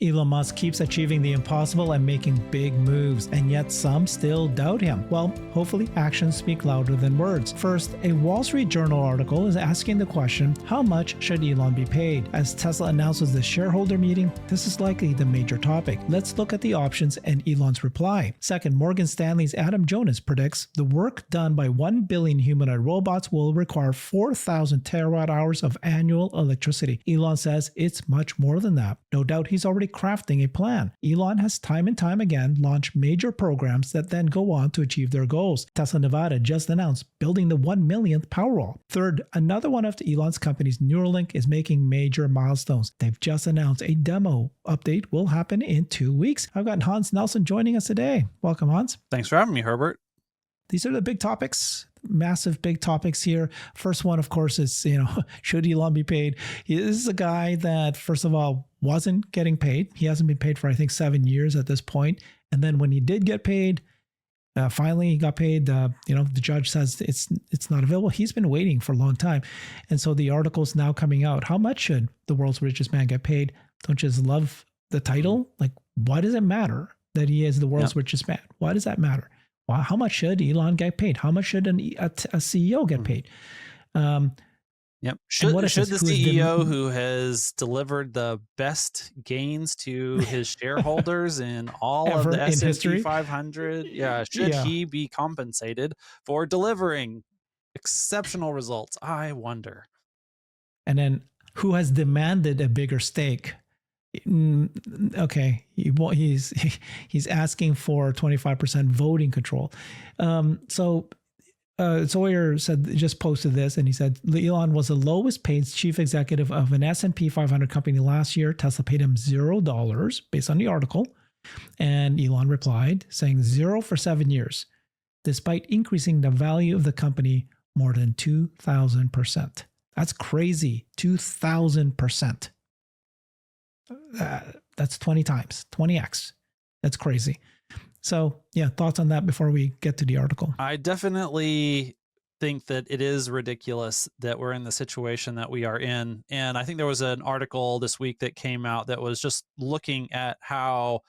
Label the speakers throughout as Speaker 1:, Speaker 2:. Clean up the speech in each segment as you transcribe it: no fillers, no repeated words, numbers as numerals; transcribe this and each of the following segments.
Speaker 1: Elon Musk keeps achieving the impossible and making big moves, and yet some still doubt him. Well, hopefully actions speak louder than words. First, a Wall Street Journal article is asking the question, how much should Elon be paid? As Tesla announces the shareholder meeting, this is likely the major topic. Let's look at the options and Elon's reply. Second, Morgan Stanley's Adam Jonas predicts the work done by 1 billion humanoid robots will require 4,000 terawatt hours of annual electricity. Elon says it's much more than that. No doubt he's already crafting a plan. Elon has time and time again launched major programs that then go on to achieve their goals. Tesla Nevada just announced building the 1 millionth Powerwall. Third, another one of Elon's companies, Neuralink, is making major milestones. They've just announced a demo update will happen in 2 weeks. I've got Hans Nelson joining us today. Welcome, Hans.
Speaker 2: Thanks for having me, Herbert.
Speaker 1: These are the big topics, massive big topics here. First one, of course, is, should Elon be paid? This is a guy that, first of all, wasn't getting paid. He hasn't been paid for, I think, 7 years at this point. And then when he did get paid, finally he got paid. The judge says it's not available. He's been waiting for a long time. And so the article's now coming out. How much should the world's richest man get paid? Don't you just love the title? Like, why does it matter that he is the world's richest man? Why does that matter? Well, how much should Elon get paid? How much should a CEO get paid?
Speaker 2: Should the CEO who has delivered the best gains to his shareholders in all of the S&P 500, should he be compensated for delivering exceptional results? I wonder.
Speaker 1: And then who has demanded a bigger stake? Okay, he's asking for 25% voting control. Sawyer just posted this, and he said Elon was the lowest paid chief executive of an S&P 500 company last year. Tesla paid him $0 based on the article. And Elon replied saying 0 for 7 years, despite increasing the value of the company more than 2,000%. That's crazy. 2,000%. That's 20 times, 20x. That's crazy. So yeah, thoughts on that before we get to the article?
Speaker 2: I definitely think that it is ridiculous that we're in the situation that we are in. And I think there was an article this week that came out that was just looking at how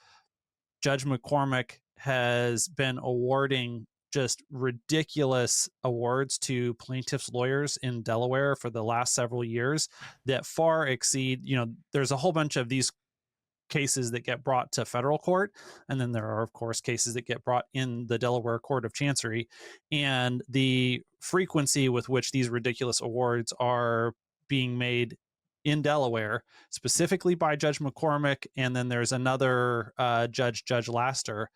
Speaker 2: Judge McCormick has been awarding just ridiculous awards to plaintiffs' lawyers in Delaware for the last several years that far exceed, there's a whole bunch of these cases that get brought to federal court. And then there are, of course, cases that get brought in the Delaware Court of Chancery. And the frequency with which these ridiculous awards are being made in Delaware, specifically by Judge McCormick, and then there's another Judge Laster.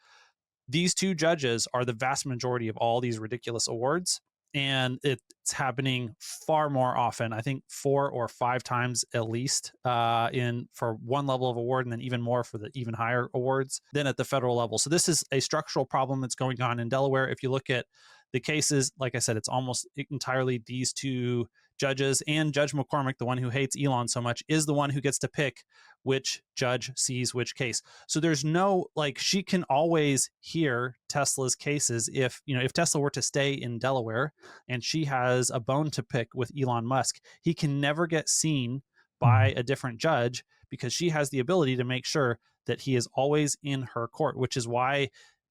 Speaker 2: These two judges are the vast majority of all these ridiculous awards, and it's happening far more often. I think 4 or 5 times at least for one level of award, and then even more for the even higher awards than at the federal level. So this is a structural problem that's going on in Delaware. If you look at the cases, like I said, it's almost entirely these two judges, and Judge McCormick, the one who hates Elon so much, is the one who gets to pick which judge sees which case. So there's no, she can always hear Tesla's cases. If Tesla were to stay in Delaware and she has a bone to pick with Elon Musk, he can never get seen by a different judge because she has the ability to make sure that he is always in her court, which is why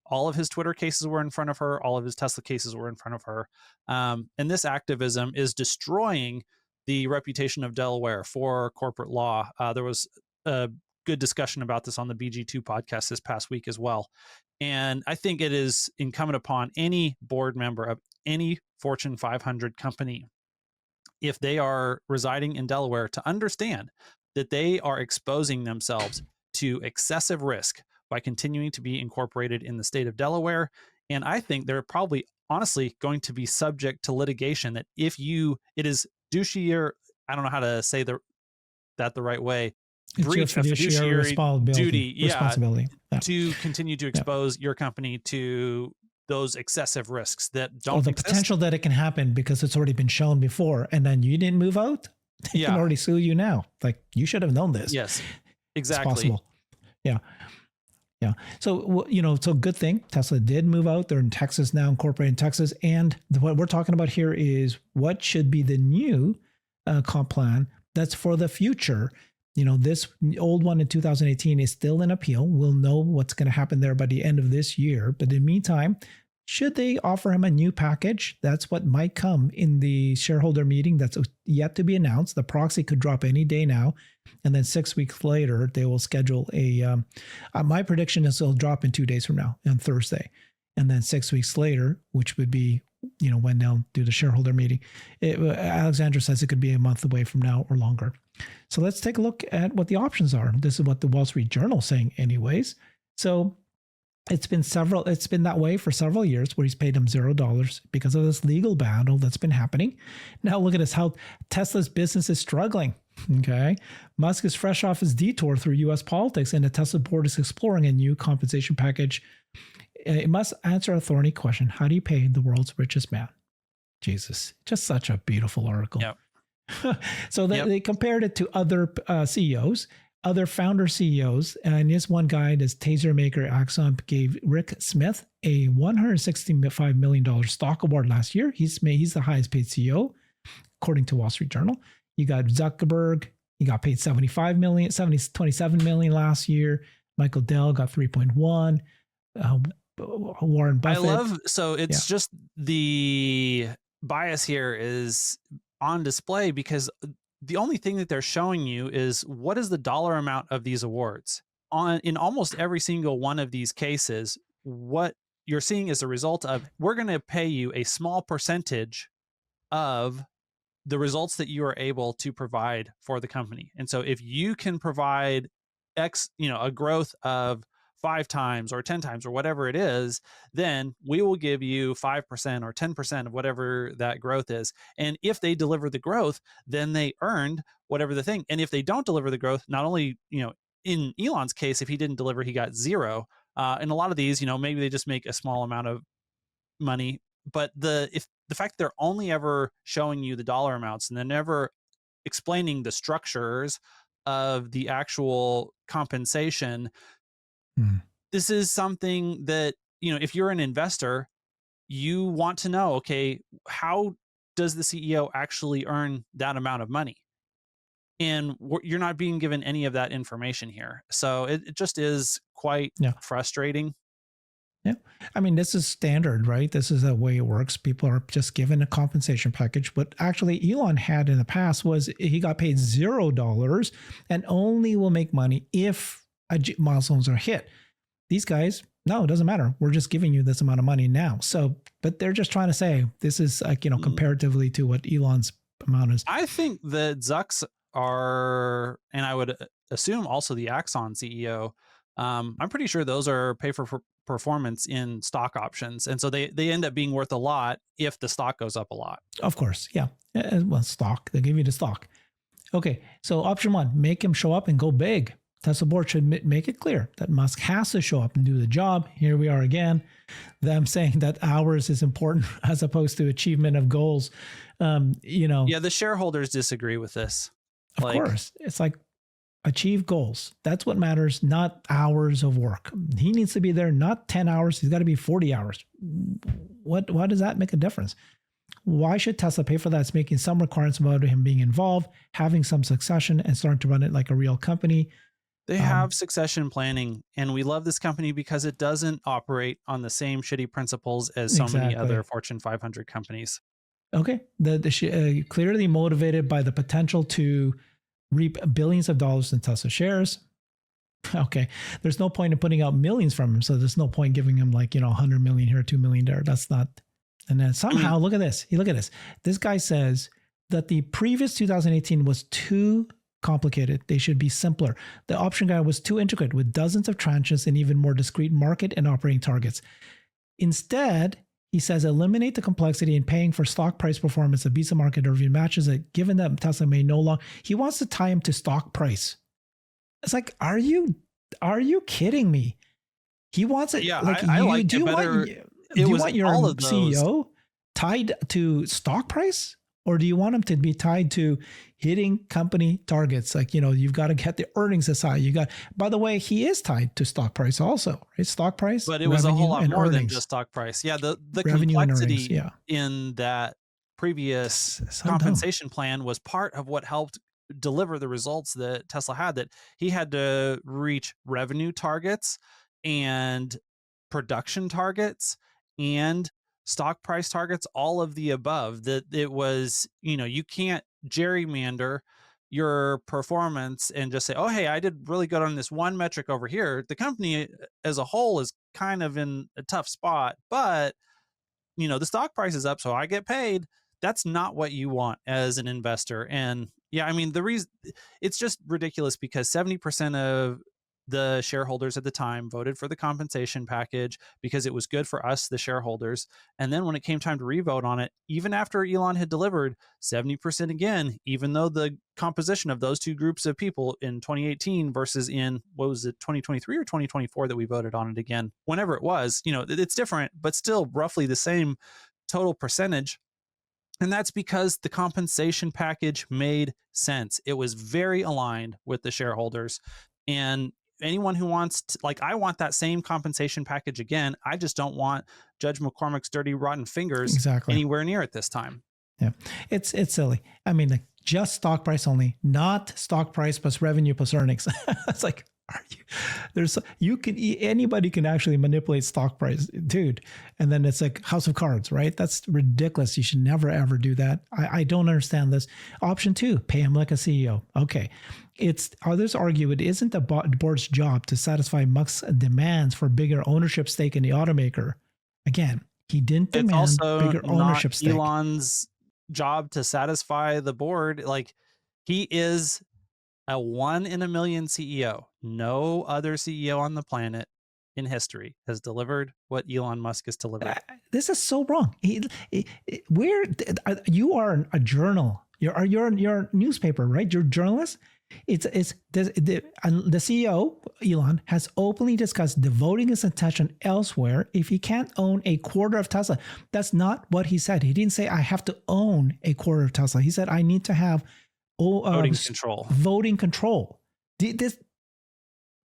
Speaker 2: all of his Twitter cases were in front of her. All of his Tesla cases were in front of her. And this activism is destroying the reputation of Delaware for corporate law. There was a good discussion about this on the BG2 podcast this past week as well. And I think it is incumbent upon any board member of any Fortune 500 company, if they are residing in Delaware, to understand that they are exposing themselves to excessive risk by continuing to be incorporated in the state of Delaware. And I think they're probably honestly going to be subject to litigation that it is fiduciary, I don't know how to say that the right way, breach of fiduciary responsibility to continue to expose your company to those excessive risks that don't exist.
Speaker 1: Potential that it can happen because it's already been shown before, and then you didn't move out, they can already sue you now. You should have known this.
Speaker 2: Yes, exactly.
Speaker 1: It's possible. Yeah. So, so good thing Tesla did move out. They're in Texas now, incorporated in Texas. And what we're talking about here is what should be the new comp plan that's for the future. This old one in 2018 is still in appeal. We'll know what's going to happen there by the end of this year. But in the meantime, should they offer him a new package? That's what might come in the shareholder meeting that's yet to be announced. The proxy could drop any day now. And then 6 weeks later, they will schedule my prediction is it'll drop in 2 days from now on Thursday. And then 6 weeks later, which would be, when they'll do the shareholder meeting, Alexandra says it could be a month away from now or longer. So let's take a look at what the options are. This is what the Wall Street Journal is saying anyways. So it's been that way for several years where he's paid him $0 because of this legal battle that's been happening. Now look at this, how Tesla's business is struggling. Okay. Musk is fresh off his detour through US politics, and the Tesla board is exploring a new compensation package. It must answer a thorny question. How do you pay the world's richest man? Jesus, just such a beautiful article.
Speaker 2: Yep.
Speaker 1: So they compared it to other CEOs, other founder CEOs. And this one guy, this taser maker Axon, gave Rick Smith a $165 million stock award last year. He's the highest paid CEO, according to Wall Street Journal. You got Zuckerberg. He got paid $27 million last year. Michael Dell got 3.1. Warren Buffett.
Speaker 2: It's just the bias here is on display because the only thing that they're showing you is what is the dollar amount of these awards. In almost every single one of these cases, what you're seeing is a result of, we're going to pay you a small percentage of the results that you are able to provide for the company. And so if you can provide X, a growth of 5 times or 10 times or whatever it is, then we will give you 5% or 10% of whatever that growth is. And if they deliver the growth, then they earned whatever the thing. And if they don't deliver the growth, not only, in Elon's case, if he didn't deliver, he got 0. And a lot of these, maybe they just make a small amount of money. But the fact that they're only ever showing you the dollar amounts and they're never explaining the structures of the actual compensation, this is something that, if you're an investor, you want to know, okay, how does the CEO actually earn that amount of money? And you're not being given any of that information here. So it just is quite frustrating.
Speaker 1: Yeah. I mean, this is standard, right? This is the way it works. People are just given a compensation package. What actually Elon had in the past was he got paid $0 and only will make money if milestones are hit. These guys, no, it doesn't matter. We're just giving you this amount of money now. So, but they're just trying to say this is like, comparatively to what Elon's amount is.
Speaker 2: I think the Zucks are, and I would assume also the Axon CEO, I'm pretty sure those are pay for performance in stock options. And so they end up being worth a lot if the stock goes up a lot.
Speaker 1: Of course. Yeah. Well, stock, they give you the stock. Okay. So option 1, make him show up and go big. Tesla board should make it clear that Musk has to show up and do the job. Here we are again, them saying that hours is important as opposed to achievement of goals.
Speaker 2: Yeah, the shareholders disagree with this.
Speaker 1: Of course. It's like achieve goals. That's what matters, not hours of work. He needs to be there, not 10 hours. He's got to be 40 hours. Why does that make a difference? Why should Tesla pay for that? It's making some requirements about him being involved, having some succession, and starting to run it like a real company.
Speaker 2: They have succession planning, and we love this company because it doesn't operate on the same shitty principles as so many other Fortune 500 companies.
Speaker 1: Okay. Clearly motivated by the potential to reap billions of dollars in Tesla shares. Okay. There's no point in putting out millions from him. So there's no point giving him 100 million here, 2 million there. That's not. And then somehow, look at this. Look at this. This guy says that the previous 2018 was too complicated. They should be simpler. The option guide was too intricate with dozens of tranches and even more discrete market and operating targets. Instead, he says, eliminate the complexity in paying for stock price performance that beats the market or even matches it, given that Tesla may no longer. He wants to tie him to stock price. It's like, are you kidding me? He wants it.
Speaker 2: Yeah, I like it better.
Speaker 1: Do you want your CEO tied to stock price? Or do you want him to be tied to hitting company targets? You've got to get the earnings aside. By the way, he is tied to stock price also, right? Stock price.
Speaker 2: But it was a whole lot more than just stock price. Yeah. The complexity in that previous compensation plan was part of what helped deliver the results that Tesla had, that he had to reach revenue targets and production targets and stock price targets, all of the above. That it was, you can't gerrymander your performance and just say, oh, hey, I did really good on this one metric over here. The company as a whole is kind of in a tough spot, but the stock price is up, so I get paid. That's not what you want as an investor. And yeah, I mean, the reason it's just ridiculous because 70% of the shareholders at the time voted for the compensation package because it was good for us, the shareholders. And then when it came time to revote on it, even after Elon had delivered 70% again, even though the composition of those two groups of people in 2018 versus in, what was it, 2023 or 2024 that we voted on it again, whenever it was, it's different, but still roughly the same total percentage. And that's because the compensation package made sense. It was very aligned with the shareholders. And anyone who wants to, like, I want that same compensation package again. I just don't want Judge McCormick's dirty, rotten fingers
Speaker 1: Exactly.
Speaker 2: anywhere near it this time.
Speaker 1: Yeah, it's silly. I mean, like, just stock price only, not stock price plus revenue plus earnings. It's like, are anybody can actually manipulate stock price, dude. And then it's like House of Cards, right? That's ridiculous. You should never ever do that. I don't understand this. Option 2, pay him like a CEO. Okay. Others argue it isn't the board's job to satisfy Musk's demands for bigger ownership stake in the automaker. Again, he didn't demand bigger ownership stake.
Speaker 2: Elon's job to satisfy the board. Like, he is a 1 in a million CEO. No other CEO on the planet in history has delivered what Elon Musk has delivered.
Speaker 1: This is so wrong. You are a journal. You're a newspaper, right? You're a journalist. The CEO, Elon, has openly discussed devoting his attention elsewhere if he can't own a quarter of Tesla. That's not what he said. He didn't say, I have to own a quarter of Tesla. He said, I need to have voting control.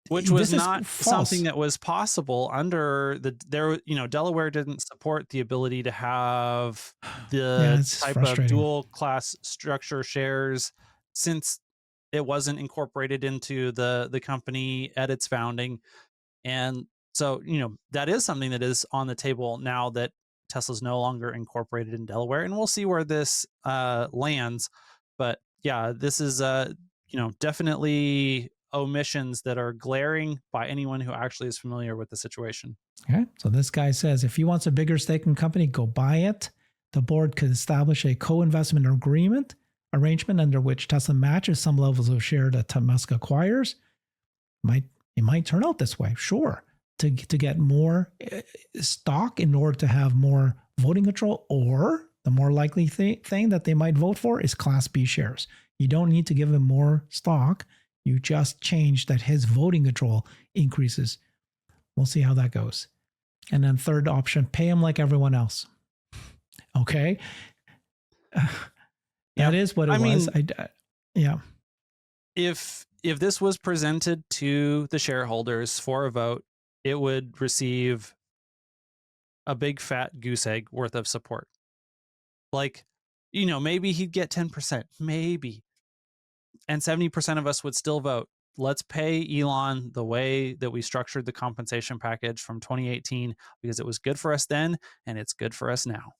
Speaker 2: Which was not something that was possible under Delaware didn't support the ability to have the type of dual class structure shares, since it wasn't incorporated into the company at its founding. And so, that is something that is on the table now that Tesla's no longer incorporated in Delaware, and we'll see where this lands. But yeah, this is definitely omissions that are glaring by anyone who actually is familiar with the situation.
Speaker 1: Okay, so this guy says if he wants a bigger stake in the company, go buy it. The board could establish a co-investment arrangement under which Tesla matches some levels of share that Musk acquires. It might turn out this way, sure, to get more stock in order to have more voting control, or the more likely thing that they might vote for is Class B shares. You don't need to give him more stock. You just change that his voting control increases. We'll see how that goes. And then third option, pay him like everyone else. Okay. That is what it was. Yeah.
Speaker 2: If this was presented to the shareholders for a vote, it would receive a big fat goose egg worth of support. Like, maybe he'd get 10%, maybe. And 70% of us would still vote. Let's pay Elon the way that we structured the compensation package from 2018, because it was good for us then and it's good for us now.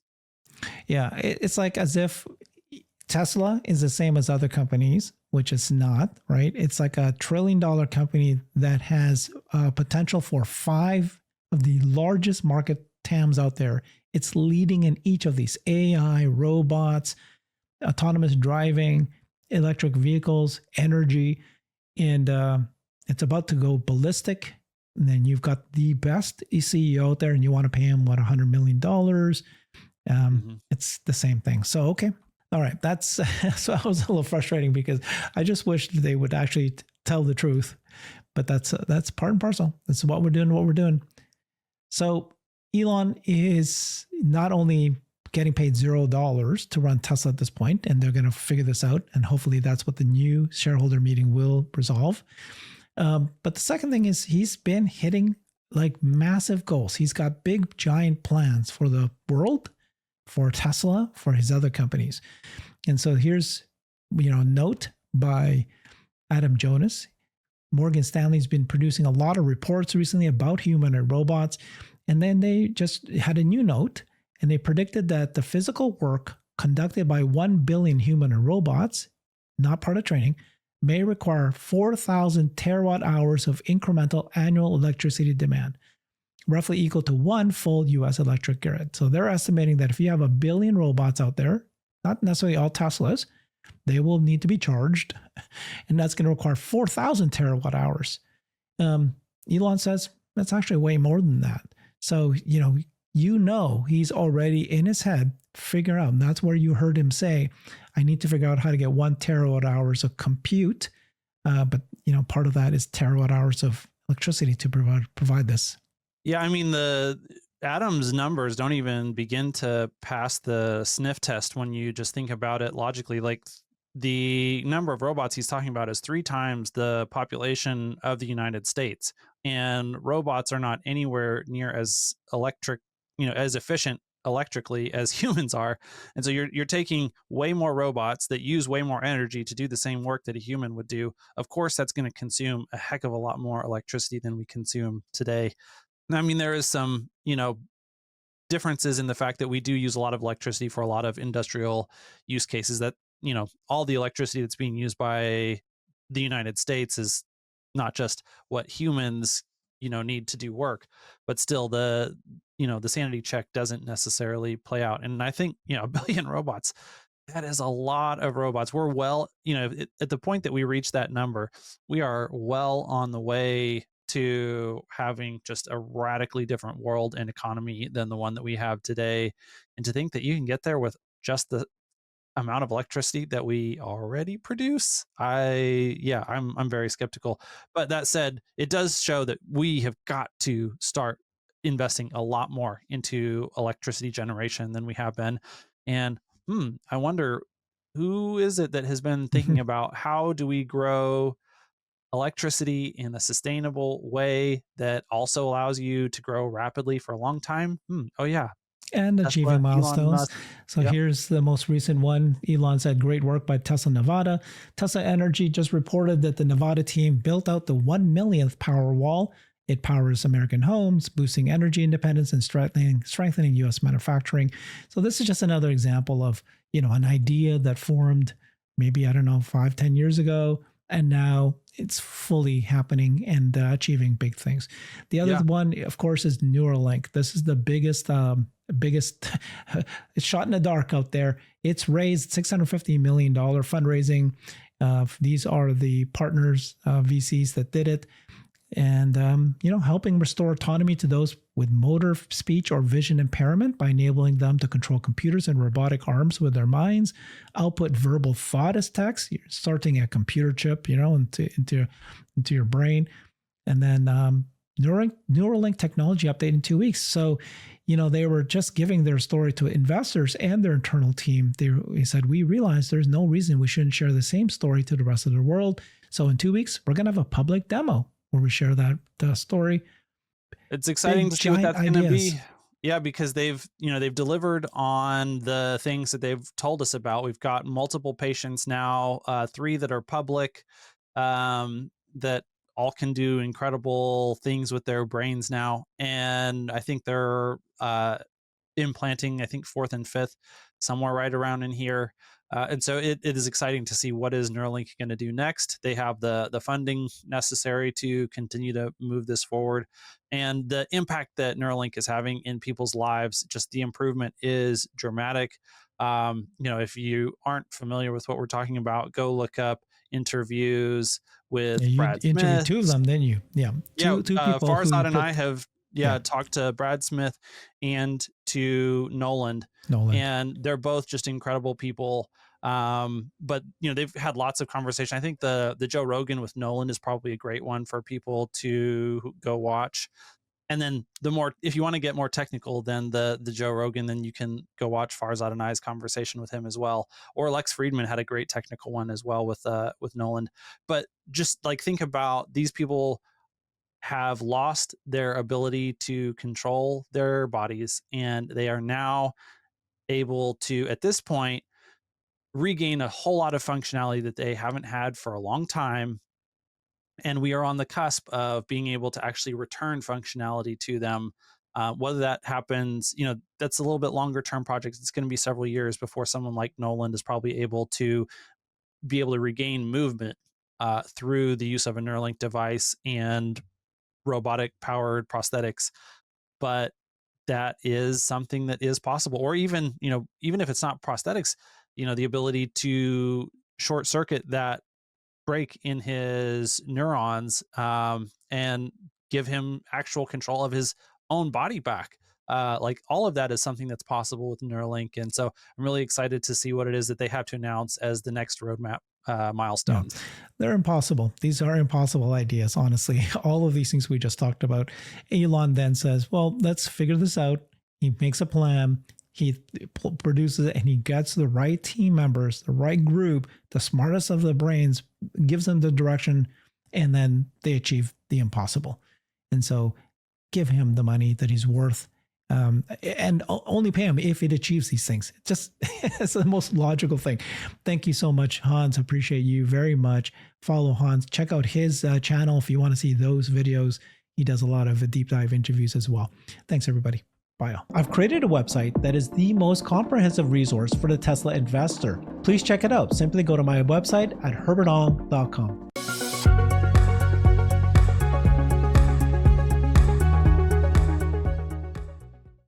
Speaker 1: Yeah, it's like as if Tesla is the same as other companies, which it's not, right? It's like a $1 trillion company that has potential for 5 of the largest market TAMs out there. It's leading in each of these: AI, robots, autonomous driving, electric vehicles, energy, and it's about to go ballistic. And then you've got the best CEO out there, and you want to pay him $100 million. It's the same thing. So, okay. All right. That's so I was a little frustrating because I just wish they would actually tell the truth, but that's part and parcel. That's what we're doing. So Elon is not only getting paid $0 to run Tesla at this point, and they're going to figure this out, and hopefully that's what the new shareholder meeting will resolve. But the second thing is he's been hitting like massive goals. He's got big, giant plans for the world, for Tesla, for his other companies. And so here's, note, by Adam Jonas. Morgan Stanley's been producing a lot of reports recently about humanoid robots. And then they just had a new note and they predicted that the physical work conducted by 1 billion humanoid robots, not part of training, may require 4,000 terawatt hours of incremental annual electricity demand, roughly equal to one full US electric grid. So they're estimating that if you have a billion robots out there, not necessarily all Teslas, they will need to be charged, and that's going to require 4,000 terawatt hours. Elon says that's actually way more than that. So, he's already in his head figure out, and that's where you heard him say, I need to figure out how to get 1 terawatt hours of compute. But part of that is terawatt hours of electricity to provide this.
Speaker 2: Yeah, I mean, the Adam's numbers don't even begin to pass the sniff test when you just think about it logically. Like, the number of robots he's talking about is 3 times the population of the United States, and robots are not anywhere near as as efficient electrically as humans are. And so you're taking way more robots that use way more energy to do the same work that a human would do. Of course, that's going to consume a heck of a lot more electricity than we consume today. I mean, there is some, differences in the fact that we do use a lot of electricity for a lot of industrial use cases that, all the electricity that's being used by the United States is not just what humans, need to do work, but still the sanity check doesn't necessarily play out. And I think, a billion robots, that is a lot of robots. We're well, at the point that we reach that number, we are well on the way to having just a radically different world and economy than the one that we have today. And to think that you can get there with just the amount of electricity that we already produce, I'm very skeptical. But that said, it does show that we have got to start investing a lot more into electricity generation than we have been. And I wonder, who is it that has been thinking about how do we grow electricity in a sustainable way that also allows you to grow rapidly for a long time? Oh yeah,
Speaker 1: And
Speaker 2: Tesla,
Speaker 1: achieving
Speaker 2: Elon
Speaker 1: milestones.
Speaker 2: Musk.
Speaker 1: So
Speaker 2: Yep.
Speaker 1: here's the most recent one. Elon said, great work by Tesla Nevada. Tesla Energy just reported that the Nevada team built out the 1 millionth Powerwall. It powers American homes, boosting energy independence and strengthening U.S. manufacturing. So this is just another example of, an idea that formed maybe, 5, 10 years ago, and now it's fully happening and achieving big things. The other
Speaker 2: Yeah.
Speaker 1: one, of course, is Neuralink. This is the biggest it's shot in the dark out there. It's raised $650 million fundraising. These are the partners, VCs that did it. And, helping restore autonomy to those with motor, speech, or vision impairment by enabling them to control computers and robotic arms with their minds, output verbal thought as text. You're starting a computer chip, into your brain. And then Neuralink technology update in 2 weeks. So, they were just giving their story to investors and their internal team. They said, we realized there's no reason we shouldn't share the same story to the rest of the world. So in 2 weeks, we're going to have a public demo where we share the story.
Speaker 2: It's exciting
Speaker 1: Big,
Speaker 2: to see what
Speaker 1: giant
Speaker 2: that's going to
Speaker 1: ideas.
Speaker 2: be. Yeah, because they've delivered on the things that they've told us about. We've got multiple patients now, 3 that are public, that all can do incredible things with their brains now. And I think they're implanting, I think, 4th and 5th, somewhere right around in here. And so it is exciting to see what is Neuralink going to do next. They have the funding necessary to continue to move this forward, and the impact that Neuralink is having in people's lives, just the improvement is dramatic. If you aren't familiar with what we're talking about, go look up interviews with
Speaker 1: Yeah, you
Speaker 2: Brad
Speaker 1: interviewed
Speaker 2: Smith.
Speaker 1: 2 of them, didn't you? Yeah, two people who
Speaker 2: Farzad
Speaker 1: you
Speaker 2: and I
Speaker 1: put.
Speaker 2: have
Speaker 1: Yeah,
Speaker 2: talked to Brad Smith and to Noland,
Speaker 1: Nolan.
Speaker 2: and they're both just incredible people. But they've had lots of conversation. I think the Joe Rogan with Nolan is probably a great one for people to go watch. And then if you want to get more technical than the Joe Rogan, then you can go watch Farzad and I's conversation with him as well. Or Lex Friedman had a great technical one as well with Nolan. But just like, think about, these people have lost their ability to control their bodies, and they are now able to, at this point, regain a whole lot of functionality that they haven't had for a long time. And we are on the cusp of being able to actually return functionality to them. Whether that happens, that's a little bit longer term project. It's going to be several years before someone like Nolan is probably able to regain movement through the use of a Neuralink device and robotic powered prosthetics. But that is something that is possible. Or even, even if it's not prosthetics, the ability to short circuit that break in his neurons, and give him actual control of his own body back. Like all of that is something that's possible with Neuralink. And so I'm really excited to see what it is that they have to announce as the next roadmap milestones.
Speaker 1: They're impossible. These are impossible ideas, honestly. All of these things we just talked about. Elon then says, well, let's figure this out. He makes a plan. He produces it and he gets the right team members, the right group, the smartest of the brains, gives them the direction, and then they achieve the impossible. And so give him the money that he's worth, and only pay him if it achieves these things. It's the most logical thing. Thank you so much, Hans. Appreciate you very much. Follow Hans. Check out his channel if you want to see those videos. He does a lot of deep dive interviews as well. Thanks, everybody. Bye. I've created a website that is the most comprehensive resource for the Tesla investor. Please check it out. Simply go to my website at herbertong.com.